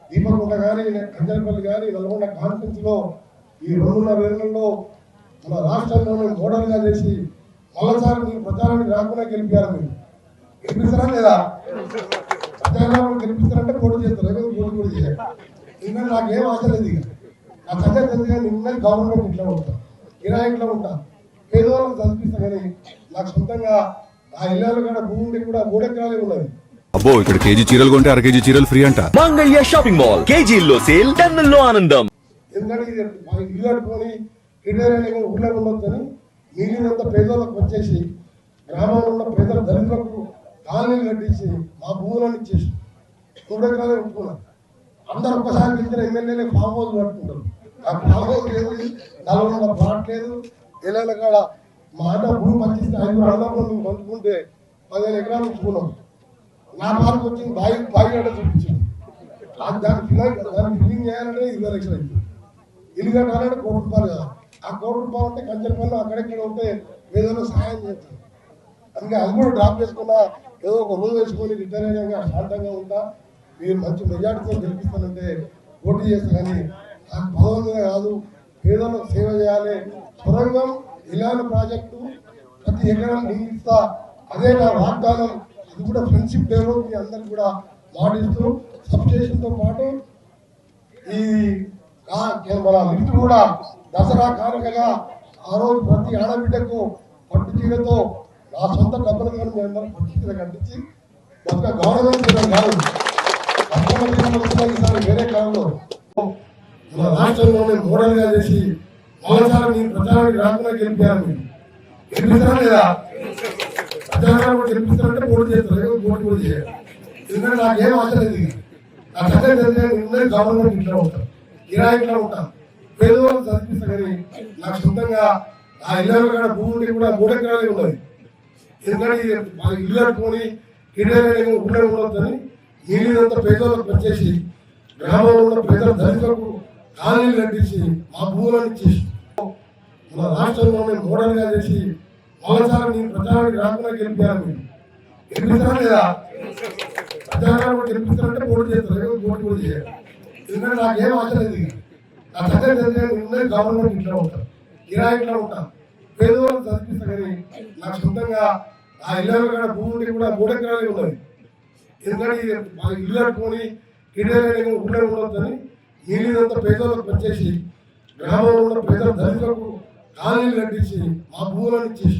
దీపకుంట కానీ కంజరపల్లి కానీ నల్గొండ కాన్ఫరెన్స్ లో ఈ 2.5 ఏళ్లలో మన రాష్ట్రంలోనే మోడల్గా చేసి మళ్ళసారి మీరు ప్రచారానికి రాకుండా గెలిపారు. మీరు గెలిపిస్తారా లేదా? ప్రచారాన్ని గెలిపిస్తారంటే పోటీ చేస్తారు, ఏదో పోటీ చేయాలి. ఇంకా నాకేం ఆశ లేదు. ఇక నా సంగతి తెలుసు కానీ నిన్న గవర్నమెంట్ ఇంట్లో ఉంటా, కిరాయి ఇంట్లో ఉంటా, పేదవాళ్ళకి చదివిస్తా. కానీ నాకు సొంతంగా ఆ ఇళ్ళలో కూడా భూమి కూడా 3 ఎకరాలే ఉన్నది. అబ్బో, ఇక్కడ కేజీ చీరలు కొంటే 1/2 కేజీ చీరలు ఫ్రీ అంట. మంగళ్య షాపింగ్ మాల్, కేజీల్లో సేల్, టన్నుల్లో ఆనందం. ఎందుకంటే ఇది ఇల్లు కట్టుకొని కిరాయి ఊళ్ళో ఉండొద్దని మిగిలినంత పేదలకు వచ్చేసి గ్రామంలో ఉన్న పేదల దళితులకు కాలనీలు కట్టించి మా భూములను ఇచ్చేసి 3 ఎకరాలే ఉంటున్నారు. అందరూ ఒక్కసారి గెలిచిన ఎమ్మెల్యేలే ఫామ్ హౌస్ కట్టుకుంటారు. ఆ ఫామ్ హౌస్ లేదు, నల్గొండ ప్లాట్ లేదు. ఇళ్ళ కాడ మా అన్న భూమి పచ్చిస్తే 5 అన్నప్పుడు మేము పంచుకుంటే 15 ఎకరాలు ఉంచుకున్నాం. నా మార్కు వచ్చింది బాయి గడ్డ చూపించాను. దానికి ఫిల్లింగ్ చేయాలంటే 20 లక్షలు అవుతుంది. ఇల్లు కట్టాలంటే 1 కోటి రూపాయలు కదా. ఆ 1 కోటి రూపాయలు అంటే కంచెరపల్లి అక్కడెక్కడ ఉంటే ఏదైనా సహాయం చేస్తాను. అందుకే అది కూడా డ్రాప్ చేసుకున్నా, ఏదో ఒక రూమ్ వేసుకొని రిటైర్ అయ్యాక శాంతంగా ఉంటా. మీరు మంచి మెజార్టీతో గెలిపిస్తానంటే పోటీ చేస్తా. కానీ నాకు పదవుల మీద కాదు, పేదలకు సేవ చేయాలి. సొరంగం ఇలాంటి ప్రాజెక్టు ప్రతి ఎకరం నిర్మిస్తా, అదే నా వాగ్దానం. అది కూడా ఫ్రెండ్షిప్ డేలో మీ అందరికి కూడా మాటిస్తూ సబ్స్టేషన్తో పాటు ఈ మన లిఫ్ట్ కూడా దసరా కానుకగా ఆ రోజు ప్రతి ఆడబిడ్డకు పట్టు చీరతో నా సొంత డబ్బులు కానీ మేము పట్టు చీర కట్టించి ఒక గవర్నమెంట్ కాదు ఈసారి వేరే కాలంలో మన రాష్ట్రంలోనే మోడల్గా చేసి మరోసారి మీ ప్రచారానికి రాకుండా గెలిపారు. మీరు గెలిపిస్తారా లేదా? ప్రచారాన్ని గెలిపిస్తారంటే పోటీ చేస్తారు, ఏదో పోటీ చేయాలి. ఎందుకంటే నాకేం ఆశ లేదు. నా సంగతి తెలియదు. గవర్నమెంట్ ఇంట్లో ఉంటాను, కిరాయి ఇంట్లో ఉంటాను, పేదవాళ్ళకి చదివిస్తా. కానీ నాకు సొంతంగా ఆ ఇళ్ళలో కూడా భూమి కూడా 3 ఎకరాలే ఉన్నది. ఎందుకంటే ఇల్లు కట్టుకొని కిరాయి ఊళ్ళో ఉండొద్దని మిగిలినంత పేదలకు వచ్చేసి గ్రామంలో ఉన్న పేదల దళితులకు కాలనీలు కట్టించి మా భూములను ఇచ్చేసి మన రాష్ట్రంలోనే మోడల్గా చేసి మరోసారి మీ ప్రచారానికి రాకుండా గెలిపారు. మీరు గెలిపిస్తారా లేదా? ప్రచారాన్ని గెలిపిస్తారంటే పోటీ చేస్తారు, ఏదో పోటీ చేయాలి. ఎందుకంటే నాకేం ఆశ లేదు. నా సంగతి తెలియదు. గవర్నమెంట్ ఇంట్లో ఉంటాను, కిరాయి ఇంట్లో ఉంటాను, పేదవాళ్ళకి చదివిస్తా. కానీ నాకు సొంతంగా ఆ ఇళ్ళలో కూడా భూమి కూడా 3 ఎకరాలే ఉన్నది. ఎందుకంటే ఇల్లు కట్టుకొని కిరాయి ఊళ్ళో ఉండొద్దని మిగిలినంత పేదలకు వచ్చేసి గ్రామంలో ఉన్న పేదల దళితులకు కాలనీలు కట్టించి మా భూములను ఇచ్చేసి